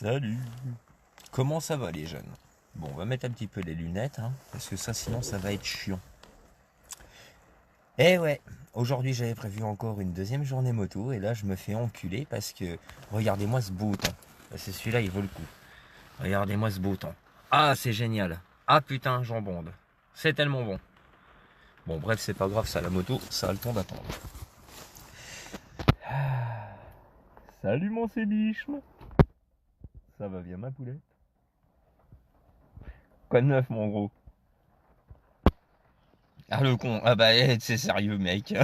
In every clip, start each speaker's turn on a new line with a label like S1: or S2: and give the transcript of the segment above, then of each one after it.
S1: Salut. Comment ça va les jeunes? Bon, on va mettre un petit peu les lunettes, hein, parce que ça sinon ça va être chiant. Eh ouais, aujourd'hui j'avais prévu encore une deuxième journée moto et là je me fais enculer parce que regardez-moi ce beau temps. C'est celui-là, il vaut le coup. Regardez-moi ce beau temps. Ah, c'est génial. Ah putain, j'en bonde. C'est tellement bon. Bon, bref, c'est pas grave, ça la moto, ça a le temps d'attendre. Salut mon sébichme. Ça va bien ma poulette? Quoi de neuf mon gros? Ah le con, ah bah c'est sérieux mec.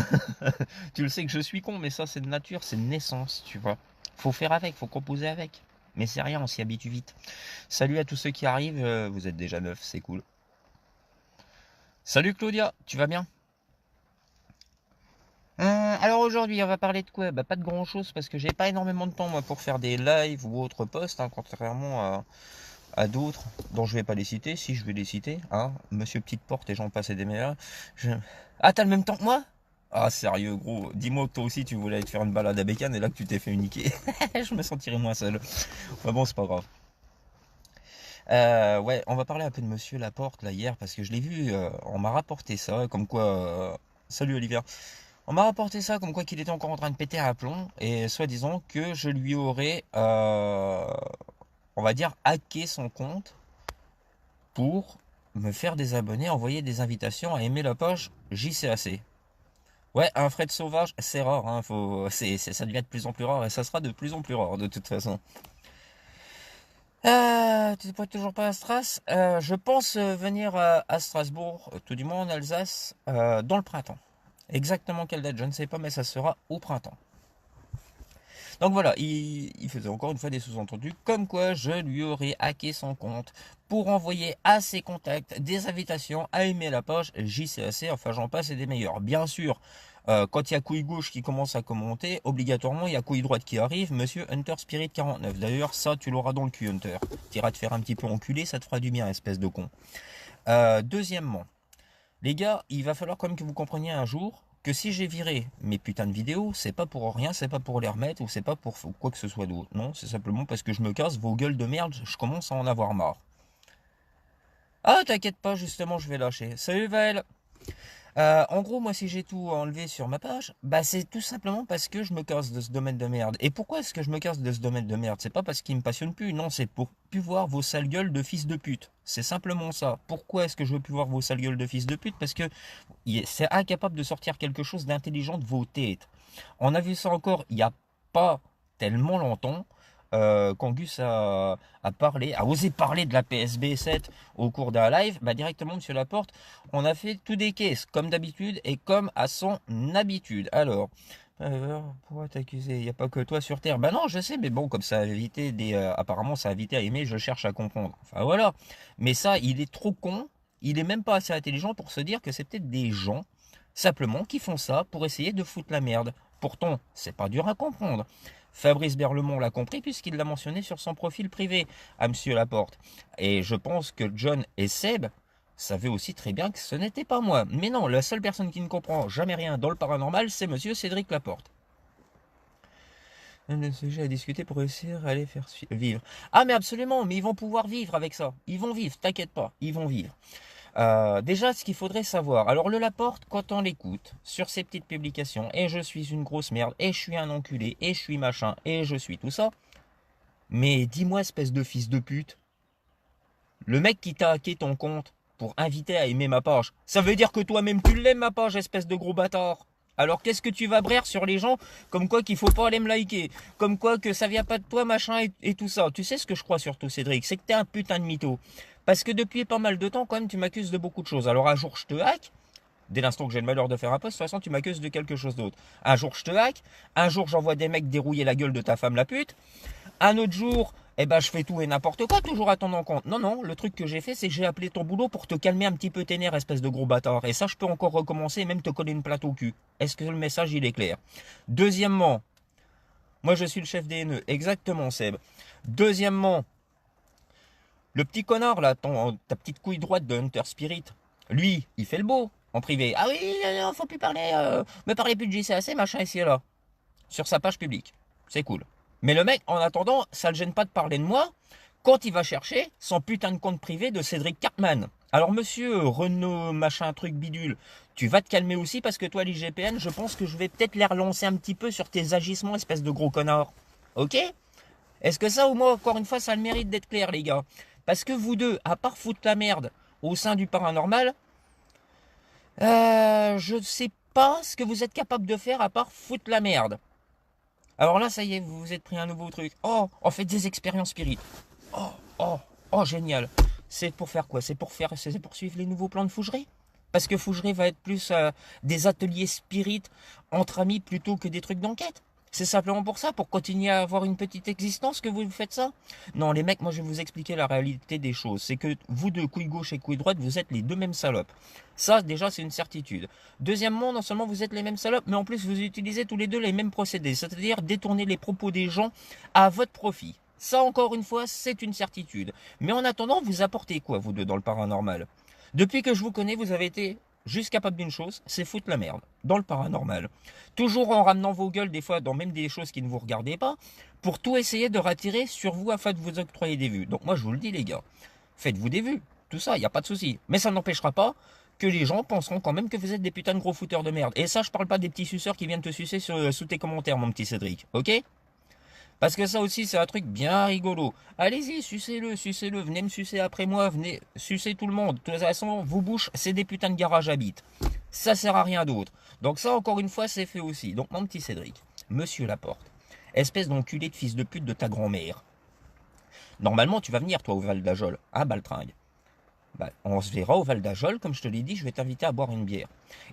S1: Tu le sais que je suis con, mais ça c'est de nature, c'est de naissance, tu vois. Faut faire avec, faut composer avec. Mais c'est rien, on s'y habitue vite. Salut à tous ceux qui arrivent, vous êtes déjà neuf, c'est cool. Salut Claudia, tu vas bien? Alors aujourd'hui, on va parler de quoi? Bah pas de grand chose parce que j'ai pas énormément de temps moi pour faire des lives ou autres posts, hein, contrairement à d'autres dont je vais pas les citer, si je vais les citer, hein, Monsieur Petite Porte et j'en passe et des meilleurs. Je... Ah, t'as le même temps que moi? Ah, sérieux, gros, dis-moi que toi aussi tu voulais aller te faire une balade à Bécane et là que tu t'es fait uniquer. Je me sentirais moins seul. Enfin bon, c'est pas grave. Ouais, on va parler un peu de Monsieur Laporte là hier parce que je l'ai vu, on m'a rapporté ça, comme quoi. Salut Olivier. On m'a rapporté ça comme quoi qu'il était encore en train de péter à plomb et soi-disant que je lui aurais, on va dire, hacké son compte pour me faire des abonnés, envoyer des invitations à aimer la page JCAC. Ouais, un Fred sauvage, c'est rare, hein, ça devient de plus en plus rare et ça sera de plus en plus rare de toute façon. Tu n'es toujours pas à Stras? Je pense venir à Strasbourg, tout du moins en Alsace, dans le printemps. Exactement quelle date, je ne sais pas, mais ça sera au printemps. Donc voilà, il faisait encore une fois des sous-entendus, comme quoi je lui aurais hacké son compte pour envoyer à ses contacts des invitations à aimer la page JCAC, enfin j'en passe et des meilleurs. Bien sûr, quand il y a couille gauche qui commence à commenter, obligatoirement il y a couille droite qui arrive, monsieur Hunter Spirit 49. D'ailleurs, ça tu l'auras dans le cul, Hunter. T'iras te faire un petit peu enculer, ça te fera du bien, espèce de con. Deuxièmement, les gars, il va falloir quand même que vous compreniez un jour que si j'ai viré mes putains de vidéos, c'est pas pour rien, c'est pas pour les remettre ou c'est pas pour quoi que ce soit d'autre. Non, c'est simplement parce que je me casse vos gueules de merde, je commence à en avoir marre. Ah, t'inquiète pas, justement, je vais lâcher. Salut Vaël. En gros, moi, si j'ai tout enlevé sur ma page, bah c'est tout simplement parce que je me casse de ce domaine de merde. Et pourquoi est-ce que je me casse de ce domaine de merde? C'est pas parce qu'il me passionne plus, non, c'est pour plus voir vos sales gueules de fils de pute. C'est simplement ça. Pourquoi est-ce que je veux plus voir vos sales gueules de fils de pute? Parce que c'est incapable de sortir quelque chose d'intelligent de vos têtes. On a vu ça encore il n'y a pas tellement longtemps. Quand Gus a parlé, a osé parler de la PSB 7 au cours d'un live, bah directement Monsieur Laporte, on a fait tout des caisses, comme d'habitude et comme à son habitude. Alors, pourquoi t'accuser? Il n'y a pas que toi sur Terre. Bah non, je sais, mais bon, comme ça a évité apparemment, ça a évité à aimer, je cherche à comprendre. Enfin voilà. Mais ça, il est trop con, il est même pas assez intelligent pour se dire que c'est peut-être des gens, simplement, qui font ça pour essayer de foutre la merde. Pourtant, c'est pas dur à comprendre. Fabrice Berlemont l'a compris puisqu'il l'a mentionné sur son profil privé à Monsieur Laporte. Et je pense que John et Seb savaient aussi très bien que ce n'était pas moi. Mais non, la seule personne qui ne comprend jamais rien dans le paranormal, c'est Monsieur Cédric Laporte. Un sujet à discuter pour réussir à les faire vivre. Ah mais absolument, mais ils vont pouvoir vivre avec ça. Ils vont vivre, t'inquiète pas, ils vont vivre. Déjà, ce qu'il faudrait savoir. Alors, le Laporte, quand on l'écoute sur ses petites publications, et je suis une grosse merde, et je suis un enculé, et je suis machin, et je suis tout ça. Mais dis-moi, espèce de fils de pute, le mec qui t'a hacké ton compte pour inviter à aimer ma page, ça veut dire que toi-même tu l'aimes ma page, espèce de gros bâtard. Alors qu'est-ce que tu vas brère sur les gens comme quoi qu'il faut pas aller me liker, comme quoi que ça vient pas de toi machin et tout ça. Tu sais ce que je crois surtout Cédric, c'est que t'es un putain de mytho. Parce que depuis pas mal de temps quand même tu m'accuses de beaucoup de choses. Alors un jour je te hack, dès l'instant que j'ai le malheur de faire un post, de toute façon tu m'accuses de quelque chose d'autre. Un jour je te hack, un jour j'envoie des mecs dérouiller la gueule de ta femme la pute, un autre jour, eh ben, je fais tout et n'importe quoi, toujours à ton encontre. Non, non, le truc que j'ai fait, c'est que j'ai appelé ton boulot pour te calmer un petit peu tes nerfs, espèce de gros bâtard. Et ça, je peux encore recommencer et même te coller une plate au cul. Est-ce que le message, il est clair? Deuxièmement, moi, je suis le chef des haineux. Exactement, Seb. Deuxièmement, le petit connard, là, ta petite couille droite de Hunter Spirit, lui, il fait le beau, en privé. Ah oui, faut plus parler, me parlez plus de JCAC, machin, ici et là. Sur sa page publique. C'est cool. Mais le mec, en attendant, ça le gêne pas de parler de moi quand il va chercher son putain de compte privé de Cédric Cartman. Alors monsieur Renault machin truc bidule, tu vas te calmer aussi parce que toi l'IGPN, je pense que je vais peut-être les relancer un petit peu sur tes agissements, espèce de gros connard. Ok? Est-ce que ça ou moi, encore une fois, ça a le mérite d'être clair les gars? Parce que vous deux, à part foutre la merde au sein du paranormal, je ne sais pas ce que vous êtes capable de faire à part foutre la merde. Alors là, ça y est, vous vous êtes pris un nouveau truc. Oh, on fait des expériences spirites. Oh, oh, oh, génial. C'est pour faire quoi? C'est pour suivre les nouveaux plans de Fougeray? Parce que Fougeray va être plus des ateliers spirites entre amis plutôt que des trucs d'enquête. C'est simplement pour ça, pour continuer à avoir une petite existence que vous faites ça? Non, les mecs, moi je vais vous expliquer la réalité des choses. C'est que vous deux, couille gauche et couille droite, vous êtes les deux mêmes salopes. Ça, déjà, c'est une certitude. Deuxièmement, non seulement vous êtes les mêmes salopes, mais en plus vous utilisez tous les deux les mêmes procédés, c'est-à-dire détourner les propos des gens à votre profit. Ça, encore une fois, c'est une certitude. Mais en attendant, vous apportez quoi, vous deux, dans le paranormal? Depuis que je vous connais, vous avez été juste capable d'une chose, c'est foutre la merde, dans le paranormal. Toujours en ramenant vos gueules, des fois, dans même des choses qui ne vous regardaient pas, pour tout essayer de rattirer sur vous afin de vous octroyer des vues. Donc moi, je vous le dis, les gars, faites-vous des vues, tout ça, il n'y a pas de souci. Mais ça n'empêchera pas que les gens penseront quand même que vous êtes des putains de gros fouteurs de merde. Et ça, je parle pas des petits suceurs qui viennent te sucer sous tes commentaires, mon petit Cédric, ok? Parce que ça aussi, c'est un truc bien rigolo. Allez-y, sucez-le, venez me sucer après moi, venez sucer tout le monde. De toute façon, vos bouches, c'est des putains de garages à bites. Ça sert à rien d'autre. Donc ça, encore une fois, c'est fait aussi. Donc mon petit Cédric, monsieur Laporte, espèce d'enculé de fils de pute de ta grand-mère. Normalement, tu vas venir, toi, au Val d'Ajol, à Baltringue. Bah, on se verra au Val d'Ajol, comme je te l'ai dit, je vais t'inviter à boire une bière.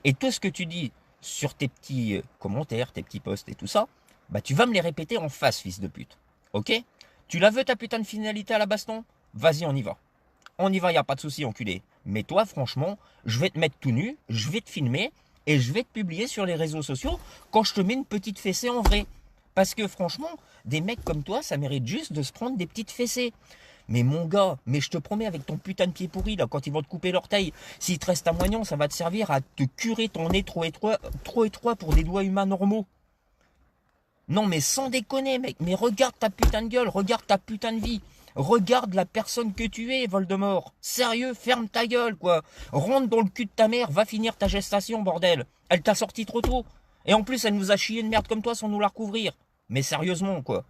S1: Et tout ce que tu dis sur tes petits commentaires, tes petits posts et tout ça, bah tu vas me les répéter en face, fils de pute. Ok? Tu la veux ta putain de finalité à la baston? Vas-y, on y va. On y va, y a pas de souci, enculé. Mais toi, franchement, je vais te mettre tout nu, je vais te filmer et je vais te publier sur les réseaux sociaux quand je te mets une petite fessée en vrai. Parce que franchement, des mecs comme toi, ça mérite juste de se prendre des petites fessées. Mais mon gars, mais je te promets avec ton putain de pied pourri là, quand ils vont te couper l'orteil, s'il te reste un moignon, ça va te servir à te curer ton nez trop étroit pour des doigts humains normaux. Non mais sans déconner mec, mais regarde ta putain de gueule, regarde ta putain de vie. Regarde la personne que tu es, Voldemort. Sérieux, ferme ta gueule, quoi. Rentre dans le cul de ta mère, va finir ta gestation, bordel. Elle t'a sorti trop tôt. Et en plus, elle nous a chié une merde comme toi sans nous la recouvrir. Mais sérieusement, quoi.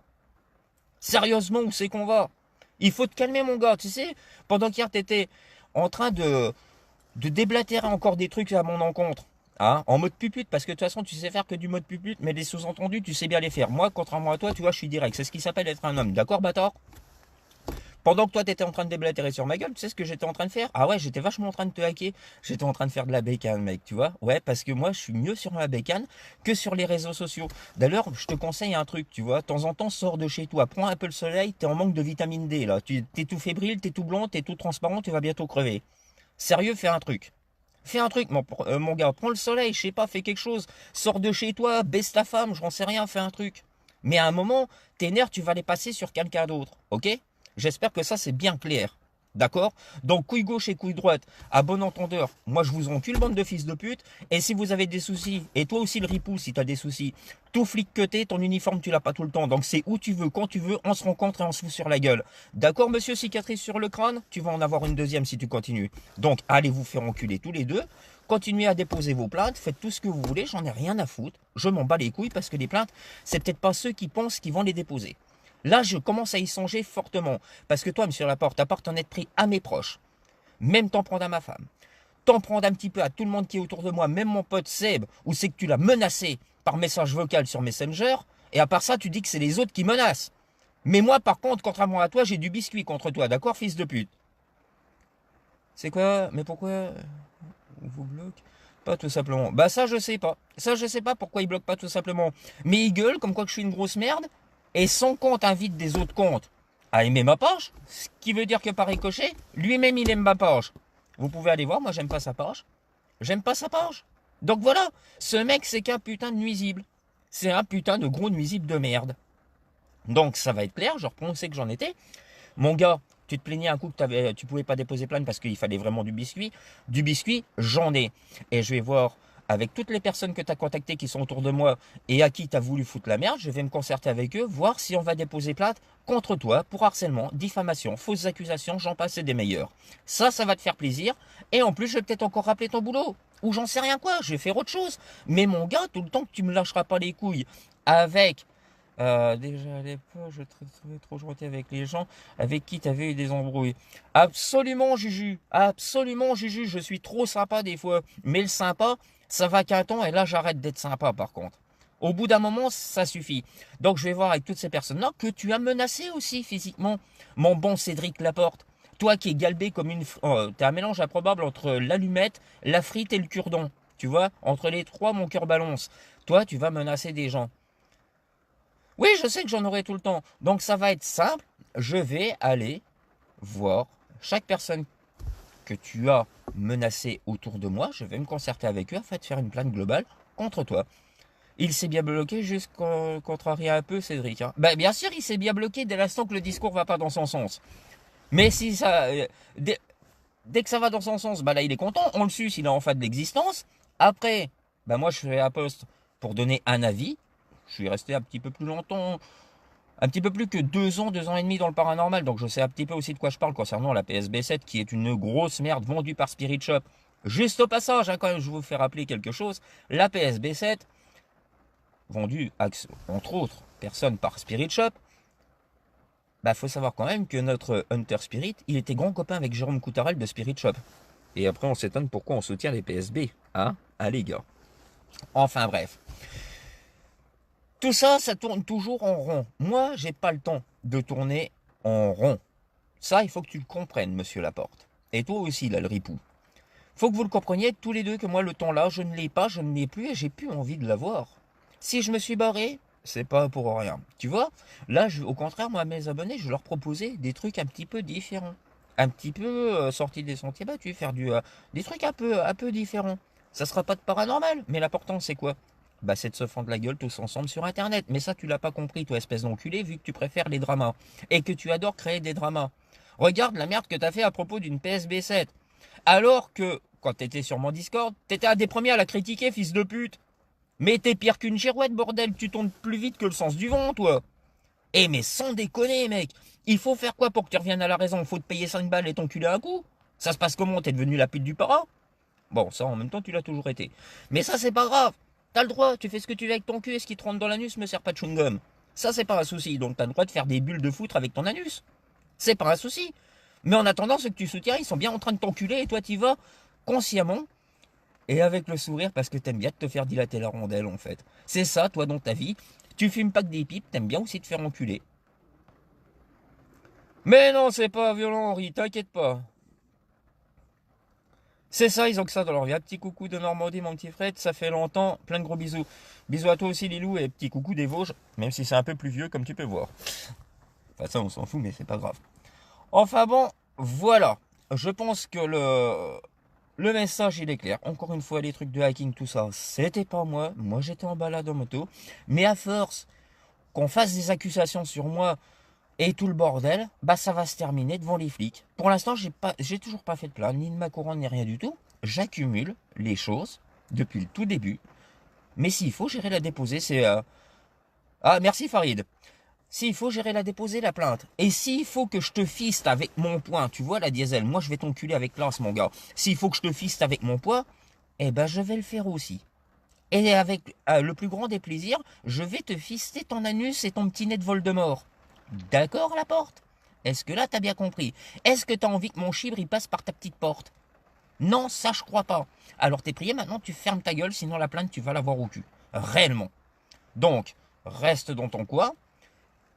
S1: Sérieusement, où c'est qu'on va? Il faut te calmer, mon gars, tu sais. Pendant qu'hier, t'étais en train de déblatérer encore des trucs à mon encontre. Hein, en mode pupute, parce que de toute façon, tu sais faire que du mode pupute, mais les sous-entendus, tu sais bien les faire. Moi, contrairement à toi, tu vois, je suis direct. C'est ce qui s'appelle être un homme. D'accord, bâtard? Pendant que toi, t'étais en train de déblatérer sur ma gueule, tu sais ce que j'étais en train de faire? Ah ouais, j'étais vachement en train de te hacker. J'étais en train de faire de la bécane, mec, tu vois? Ouais, parce que moi, je suis mieux sur ma bécane que sur les réseaux sociaux. D'ailleurs, je te conseille un truc, tu vois? De temps en temps, sors de chez toi, prends un peu le soleil, t'es en manque de vitamine D, là. T'es tout fébrile, t'es tout blond, t'es tout transparent, tu vas bientôt crever. Sérieux, fais un truc. Fais un truc, mon gars, prends le soleil, je sais pas, fais quelque chose. Sors de chez toi, baisse ta femme, j'en sais rien, fais un truc. Mais à un moment, tes nerfs, tu vas les passer sur quelqu'un d'autre, ok? J'espère que ça, c'est bien clair. D'accord? Donc, couille gauche et couille droite, à bon entendeur, moi je vous encule, bande de fils de pute. Et si vous avez des soucis, et toi aussi le ripou, si t'as des soucis, tout flic que t'es, ton uniforme tu l'as pas tout le temps. Donc c'est où tu veux, quand tu veux, on se rencontre et on se fout sur la gueule. D'accord, monsieur cicatrice sur le crâne? Tu vas en avoir une deuxième si tu continues. Donc allez vous faire enculer tous les deux. Continuez à déposer vos plaintes, faites tout ce que vous voulez, j'en ai rien à foutre. Je m'en bats les couilles parce que les plaintes, c'est peut-être pas ceux qui pensent qu'ils vont les déposer. Là, je commence à y songer fortement. Parce que toi, monsieur Laporte, à part t'en être pris à mes proches, même t'en prendre à ma femme, t'en prendre un petit peu à tout le monde qui est autour de moi, même mon pote Seb, où c'est que tu l'as menacé par message vocal sur Messenger, et à part ça, tu dis que c'est les autres qui menacent. Mais moi, par contre, contrairement à toi, j'ai du biscuit contre toi, d'accord, fils de pute? C'est quoi? Mais pourquoi on vous bloque? Pas tout simplement. Bah ça, je sais pas. Ça, je sais pas pourquoi il bloque pas tout simplement. Mais il gueule comme quoi que je suis une grosse merde, et son compte invite des autres comptes à aimer ma page, ce qui veut dire que par ricochet, lui-même il aime ma page. Vous pouvez aller voir, moi j'aime pas sa page. J'aime pas sa page. Donc voilà, ce mec c'est qu'un putain de nuisible. C'est un putain de gros nuisible de merde. Donc ça va être clair, je reprends c'est que j'en étais. Mon gars, tu te plaignais un coup que tu pouvais pas déposer plainte parce qu'il fallait vraiment du biscuit. Du biscuit, j'en ai. Et je vais voir avec toutes les personnes que tu as contactées qui sont autour de moi et à qui tu as voulu foutre la merde, je vais me concerter avec eux, voir si on va déposer plainte contre toi pour harcèlement, diffamation, fausses accusations, j'en passe et des meilleurs. Ça va te faire plaisir. Et en plus, je vais peut-être encore rappeler ton boulot. Ou j'en sais rien quoi, je vais faire autre chose. Mais mon gars, tout le temps que tu me lâcheras pas les couilles avec... déjà à l'époque, je te trouvais trop gentil avec les gens avec qui tu avais eu des embrouilles. Absolument, Juju. Absolument, Juju. Je suis trop sympa des fois. Mais le sympa, ça va qu'un temps. Et là, j'arrête d'être sympa par contre. Au bout d'un moment, ça suffit. Donc, je vais voir avec toutes ces personnes-là que tu as menacé aussi physiquement. Mon bon Cédric Laporte. Toi qui es galbé comme une... t'es un mélange improbable entre l'allumette, la frite et le cure-dent. Tu vois, entre les trois, mon cœur balance. Toi, tu vas menacer des gens. Oui, je sais que j'en aurai tout le temps. Donc ça va être simple. Je vais aller voir chaque personne que tu as menacée autour de moi. Je vais me concerter avec eux afin de faire une plainte globale contre toi. Il s'est bien bloqué jusqu'à contrarier un peu Cédric. Hein. Ben, bien sûr, il s'est bien bloqué dès l'instant que le discours va pas dans son sens. Mais si ça... dès que ça va dans son sens, bah là il est content. On le suce, il est en fait de l'existence. Après, bah moi je fais un post pour donner un avis. Je suis resté un petit peu plus longtemps, un petit peu plus que 2 ans et demi dans le paranormal, donc je sais un petit peu aussi de quoi je parle concernant la PSB 7 qui est une grosse merde vendue par Spirit Shop. Juste au passage, hein, quand même, je vous fais rappeler quelque chose, la PSB 7, vendue entre autres personnes par Spirit Shop, bah faut savoir quand même que notre Hunter Spirit, il était grand copain avec Jérôme Coutarel de Spirit Shop. Et après on s'étonne pourquoi on soutient les PSB, hein, les gars. Enfin bref. Tout ça, ça tourne toujours en rond. Moi, j'ai pas le temps de tourner en rond. Ça, il faut que tu le comprennes, monsieur Laporte. Et toi aussi, là, le ripou. Faut que vous le compreniez tous les deux que moi, le temps là, je ne l'ai pas, je ne l'ai plus et j'ai plus envie de l'avoir. Si je me suis barré, c'est pas pour rien. Tu vois, là, au contraire, moi, à mes abonnés, je leur proposais des trucs un petit peu différents. Un petit peu sortis des sentiers battus, faire des trucs un peu différents. Ça sera pas de paranormal, mais l'important, c'est quoi? Bah, c'est de se fendre la gueule tous ensemble sur Internet. Mais ça, tu l'as pas compris, toi, espèce d'enculé, vu que tu préfères les dramas. Et que tu adores créer des dramas. Regarde la merde que t'as fait à propos d'une PSB 7. Alors que, quand t'étais sur mon Discord, t'étais un des premiers à la critiquer, fils de pute. Mais t'es pire qu'une girouette, bordel, tu tombes plus vite que le sens du vent, toi. Eh, mais sans déconner, mec. Il faut faire quoi pour que tu reviennes à la raison? Faut te payer 5 balles et t'enculer un coup? Ça se passe comment? T'es devenu la pute du para? Bon, ça, en même temps, tu l'as toujours été. Mais ça, c'est pas grave. T'as le droit, tu fais ce que tu veux avec ton cul et ce qui te rentre dans l'anus me sert pas de chewing-gum. Ça, c'est pas un souci. Donc, t'as le droit de faire des bulles de foutre avec ton anus. C'est pas un souci. Mais en attendant, ceux que tu soutiens, ils sont bien en train de t'enculer et toi, t'y vas consciemment et avec le sourire parce que t'aimes bien te faire dilater la rondelle, en fait. C'est ça, toi, dans ta vie. Tu fumes pas que des pipes, t'aimes bien aussi te faire enculer. Mais non, c'est pas violent, Henri, t'inquiète pas. C'est ça, ils ont que ça dans leur vie. Un petit coucou de Normandie, mon petit Fred, ça fait longtemps. Plein de gros bisous. Bisous à toi aussi, Lilou, et petit coucou des Vosges, même si c'est un peu plus vieux, comme tu peux voir. Enfin, ça, on s'en fout, mais c'est pas grave. Enfin bon, voilà. Je pense que le message, il est clair. Encore une fois, les trucs de hacking, tout ça, c'était pas moi. Moi, j'étais en balade en moto. Mais à force qu'on fasse des accusations sur moi et tout le bordel, bah ça va se terminer devant les flics. Pour l'instant, j'ai toujours pas fait de plainte, ni de ma couronne, ni rien du tout. J'accumule les choses depuis le tout début. Mais s'il faut, j'irai la déposer. Ah, merci Farid. S'il faut, j'irai la déposer, la plainte. Et s'il faut que je te fiste avec mon poing, tu vois la diesel, moi je vais t'enculer avec classe, mon gars. S'il faut que je te fiste avec mon poing, eh ben je vais le faire aussi. Et avec le plus grand des plaisirs, je vais te fister ton anus et ton petit nez de Voldemort. D'accord, la porte? Est-ce que là, t'as bien compris? Est-ce que t'as envie que mon chibre, il passe par ta petite porte? Non, ça, je crois pas. Alors, t'es prié, maintenant, tu fermes ta gueule, sinon la plainte, tu vas l'avoir au cul. Réellement. Donc, reste dans ton coin.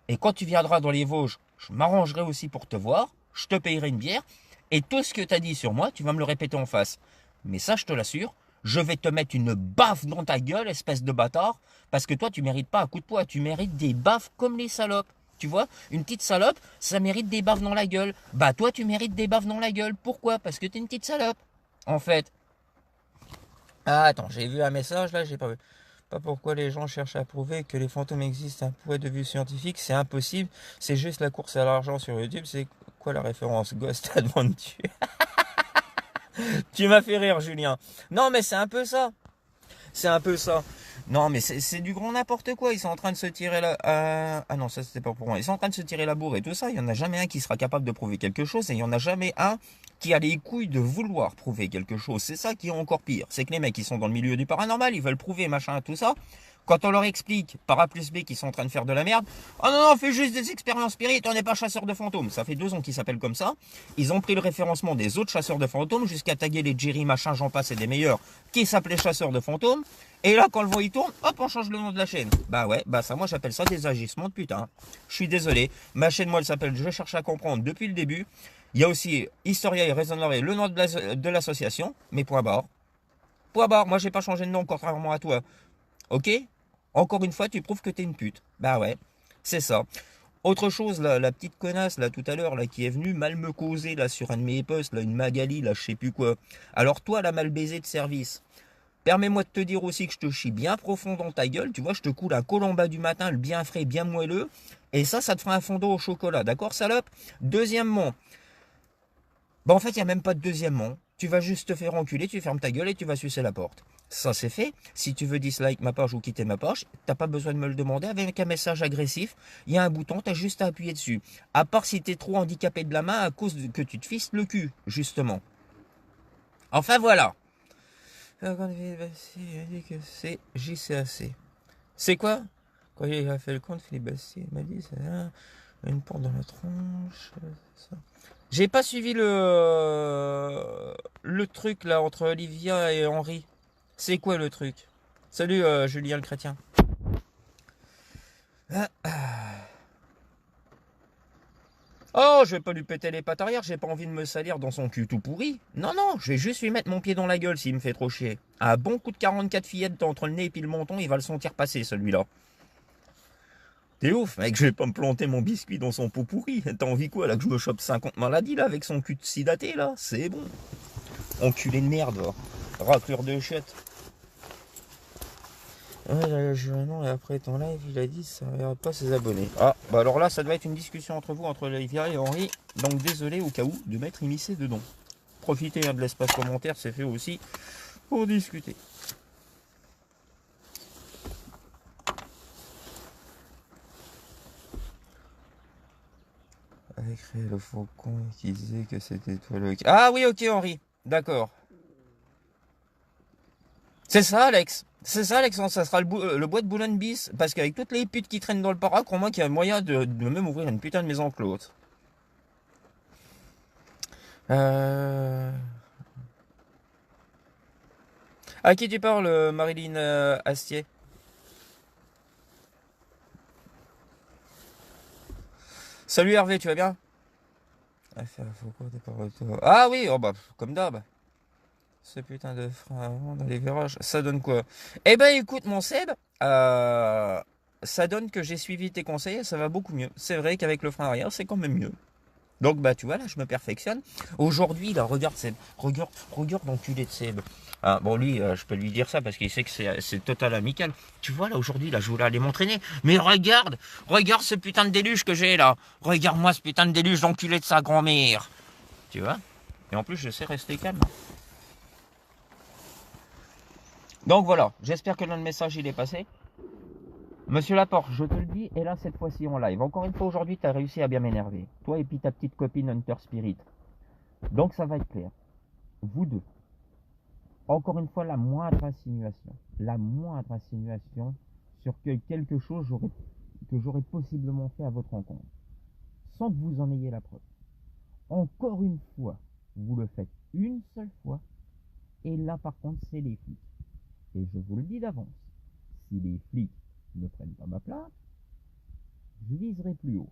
S1: Et quand tu viendras dans les Vosges, je m'arrangerai aussi pour te voir. Je te payerai une bière. Et tout ce que t'as dit sur moi, tu vas me le répéter en face. Mais ça, je te l'assure, je vais te mettre une baffe dans ta gueule, espèce de bâtard. Parce que toi, tu mérites pas un coup de poing. Tu mérites des baffes comme les salopes. Tu vois, une petite salope, ça mérite des baffes dans la gueule. Bah toi, tu mérites des baffes dans la gueule. Pourquoi? Parce que t'es une petite salope. En fait. Ah, attends, j'ai vu un message là, j'ai pas vu. Pas pourquoi les gens cherchent à prouver que les fantômes existent. Un point de vue scientifique, c'est impossible. C'est juste la course à l'argent sur YouTube. C'est quoi la référence? Ghost Adventure. Tu m'as fait rire, Julien. Non, mais c'est un peu ça. C'est un peu ça. Non, mais c'est du grand n'importe quoi. Ils sont en train de se tirer la... Ah non, ça c'était pas pour moi. Ils sont en train de se tirer la bourre et tout ça. Il y en a jamais un qui sera capable de prouver quelque chose. Et il y en a jamais un qui a les couilles de vouloir prouver quelque chose. C'est ça qui est encore pire. C'est que les mecs qui sont dans le milieu du paranormal, ils veulent prouver machin, tout ça. Quand on leur explique par A plus B qu'ils sont en train de faire de la merde, oh non, non, on fait juste des expériences spirites, on n'est pas chasseurs de fantômes. Ça fait 2 ans qu'ils s'appellent comme ça. Ils ont pris le référencement des autres chasseurs de fantômes jusqu'à taguer les Jerry machin, j'en passe et des meilleurs qui s'appelaient chasseurs de fantômes. Et là, quand le vent il tourne, hop, on change le nom de la chaîne. Bah ouais, bah ça, moi j'appelle ça des agissements de putain. Je suis désolé. Ma chaîne, moi, elle s'appelle Je cherche à comprendre depuis le début. Il y a aussi Historia et Raisonnerie, le nom de l'association, mais point barre. Point barre, moi j'ai pas changé de nom contrairement à toi. Ok? Encore une fois, tu prouves que t'es une pute. Bah ouais, c'est ça. Autre chose, là, la petite connasse, là, tout à l'heure, là, qui est venue mal me causer, là, sur un de mes posts, là, une Magali, là, je sais plus quoi. Alors, toi, la mal baisée de service, permets-moi de te dire aussi que je te chie bien profond dans ta gueule, tu vois, je te coule un colomba du matin, le bien frais, bien moelleux, et ça te fera un fondant au chocolat, d'accord, salope? Deuxièmement, bah, en fait, il n'y a même pas de deuxièmement. Tu vas juste te faire enculer, tu fermes ta gueule et tu vas sucer la porte. Ça, c'est fait. Si tu veux dislike ma page ou quitter ma page, t'as pas besoin de me le demander avec un message agressif. Il y a un bouton, t'as juste à appuyer dessus. À part si t'es trop handicapé de la main à cause que tu te fistes le cul, justement. Enfin, voilà. Quand Philippe Bastille a dit que c'est JCAC. C'est quoi? Quand il a fait le compte, Philippe Bastille m'a dit c'est une porte dans la tronche. Ça. J'ai pas suivi le truc là entre Olivia et Henri. C'est quoi le truc? Salut Julien le chrétien. Oh, je vais pas lui péter les pattes arrière, j'ai pas envie de me salir dans son cul tout pourri. Non, non, je vais juste lui mettre mon pied dans la gueule s'il me fait trop chier. Un bon coup de 44 fillettes entre le nez et puis le menton, il va le sentir passer celui-là. T'es ouf, mec, je vais pas me planter mon biscuit dans son pot pourri. T'as envie quoi, là, que je me chope 50 maladies, là, avec son cul de sidaté, là? C'est bon. Enculé de merde, va. Raclure de chiottes. Ouais, non, et après ton live, il a dit ça ne regarde pas ses abonnés. Ah, bah alors là, ça doit être une discussion entre vous, entre Olivia et Henri. Donc désolé au cas où de m'être immiscé dedans. Profitez de l'espace commentaire, c'est fait aussi pour discuter. Avec le faucon qui disait que c'était toi le... Ah oui, ok Henri, d'accord. C'est ça Alex. C'est ça Alex, ça sera le bois de Boulogne bis. Parce qu'avec toutes les putes qui traînent dans le parac, crois-moi qu'il y a moyen de même ouvrir une putain de maison close. À qui tu parles, Marilyn Astier? Salut Hervé, tu vas bien? Ah oui, oh bah, comme d'hab. Ce putain de frein avant dans les virages, ça donne quoi? Eh ben écoute mon Seb, ça donne que j'ai suivi tes conseils et ça va beaucoup mieux. C'est vrai qu'avec le frein arrière, c'est quand même mieux. Donc bah tu vois là, je me perfectionne. Aujourd'hui là, regarde Seb, regarde l'enculé de Seb. Ah, bon lui, je peux lui dire ça parce qu'il sait que c'est total amical. Tu vois là aujourd'hui là, je voulais aller m'entraîner. Mais regarde ce putain de déluge que j'ai là. Regarde-moi ce putain de déluge d'enculé de sa grand-mère. Tu vois? Et en plus je sais rester calme. Donc voilà, j'espère que notre message il est passé. Monsieur Laporte, je te le dis, et là cette fois-ci en live. Encore une fois aujourd'hui, tu as réussi à bien m'énerver. Toi et puis ta petite copine Hunter Spirit. Donc ça va être clair. Vous deux. Encore une fois, la moindre insinuation sur quelque chose que j'aurais possiblement fait à votre rencontre. Sans que vous en ayez la preuve. Encore une fois, vous le faites une seule fois. Et là par contre, c'est les flics. Et je vous le dis d'avance. Si les flics ne prennent pas ma place, je viserai plus haut.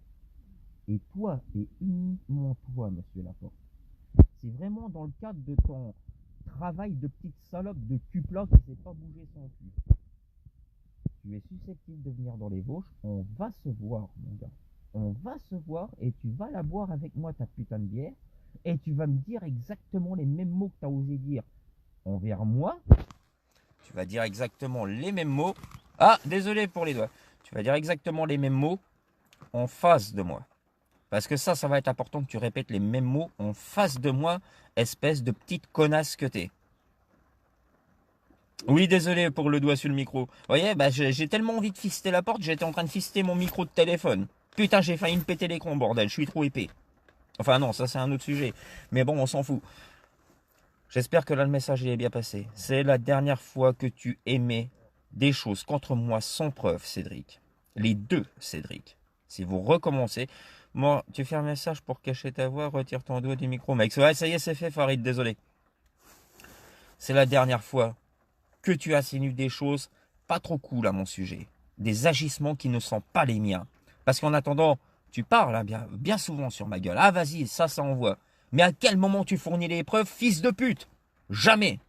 S1: Et toi, et uniquement toi, monsieur Laporte, c'est vraiment dans le cadre de ton travail de petite salope de cul-plat qui ne sait pas bouger son cul. Tu es susceptible de venir dans les Vosges, on va se voir, mon gars. On va se voir et tu vas la boire avec moi, ta putain de bière, et tu vas me dire exactement les mêmes mots que tu as osé dire envers moi. Tu vas dire exactement les mêmes mots. Ah, désolé pour les doigts. Tu vas dire exactement les mêmes mots en face de moi. Parce que ça va être important que tu répètes les mêmes mots en face de moi, espèce de petite connasse que t'es. Oui, désolé pour le doigt sur le micro. Vous voyez, bah, j'ai tellement envie de fister la porte, j'étais en train de fister mon micro de téléphone. Putain, j'ai failli me péter l'écran, bordel, je suis trop épais. Enfin non, ça c'est un autre sujet. Mais bon, on s'en fout. J'espère que là le message il est bien passé. C'est la dernière fois que tu émets des choses contre moi sans preuve, Cédric. Les deux, Cédric. Si vous recommencez, moi, tu fais un message pour cacher ta voix, retire ton doigt du micro, mec. Ouais, ça y est, c'est fait, Farid, désolé. C'est la dernière fois que tu insinues des choses pas trop cool à mon sujet. Des agissements qui ne sont pas les miens. Parce qu'en attendant, tu parles hein, bien souvent sur ma gueule. Ah vas-y, ça envoie. Mais à quel moment tu fournis les preuves, fils de pute? Jamais.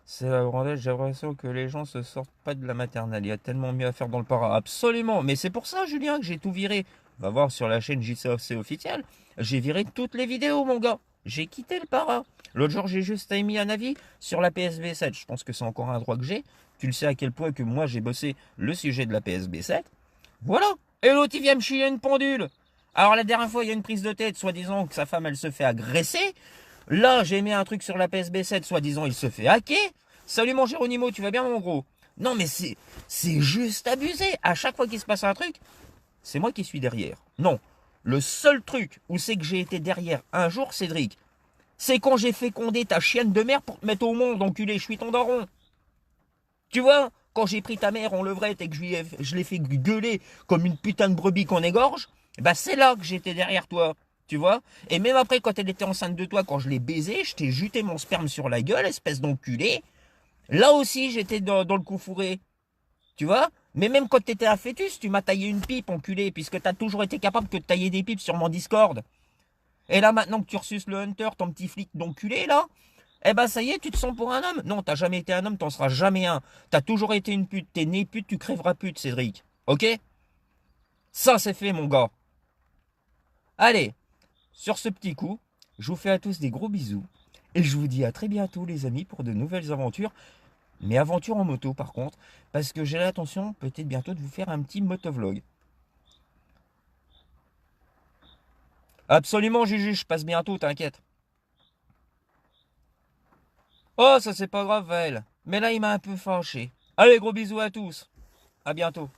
S1: C'est la bordel, j'ai l'impression que les gens se sortent pas de la maternelle. Il y a tellement mieux à faire dans le para. Absolument. Mais c'est pour ça, Julien, que j'ai tout viré. Va voir sur la chaîne JCOC officielle. J'ai viré toutes les vidéos, mon gars. J'ai quitté le para. L'autre jour, j'ai juste émis un avis sur la PSB 7. Je pense que c'est encore un droit que j'ai. Tu le sais à quel point que moi, j'ai bossé le sujet de la PSB 7. Voilà. Et l'autre, il vient me chier une pendule. Alors, la dernière fois, il y a une prise de tête, soi-disant que sa femme, elle se fait agresser. Là, j'ai mis un truc sur la PSB 7, soi-disant, il se fait hacker. Salut mon Géronimo, tu vas bien mon gros? Non mais c'est juste abusé. À chaque fois qu'il se passe un truc, c'est moi qui suis derrière. Non. Le seul truc où c'est que j'ai été derrière un jour, Cédric, c'est quand j'ai fécondé ta chienne de mère pour te mettre au monde, enculé, je suis ton daron. Tu vois, quand j'ai pris ta mère en levrette et que je l'ai fait gueuler comme une putain de brebis qu'on égorge, bah c'est là que j'étais derrière toi. Tu vois? Et même après, quand elle était enceinte de toi, quand je l'ai baisé, je t'ai juté mon sperme sur la gueule, espèce d'enculé. Là aussi, j'étais dans le coup fourré. Tu vois? Mais même quand t'étais un fœtus, tu m'as taillé une pipe, enculé, puisque t'as toujours été capable que de tailler des pipes sur mon Discord. Et là, maintenant que tu reçus le Hunter, ton petit flic d'enculé, là, eh ben ça y est, tu te sens pour un homme. Non, t'as jamais été un homme, t'en seras jamais un. T'as toujours été une pute. T'es né pute, tu crèveras pute, Cédric. Ok? Ça, c'est fait, mon gars. Allez, sur ce petit coup, je vous fais à tous des gros bisous. Et je vous dis à très bientôt, les amis, pour de nouvelles aventures. Mais aventures en moto, par contre. Parce que j'ai l'intention, peut-être bientôt, de vous faire un petit motovlog. Absolument, Juju, je passe bientôt, t'inquiète. Oh, ça c'est pas grave, Vaël. Mais là, il m'a un peu fâché. Allez, gros bisous à tous. À bientôt.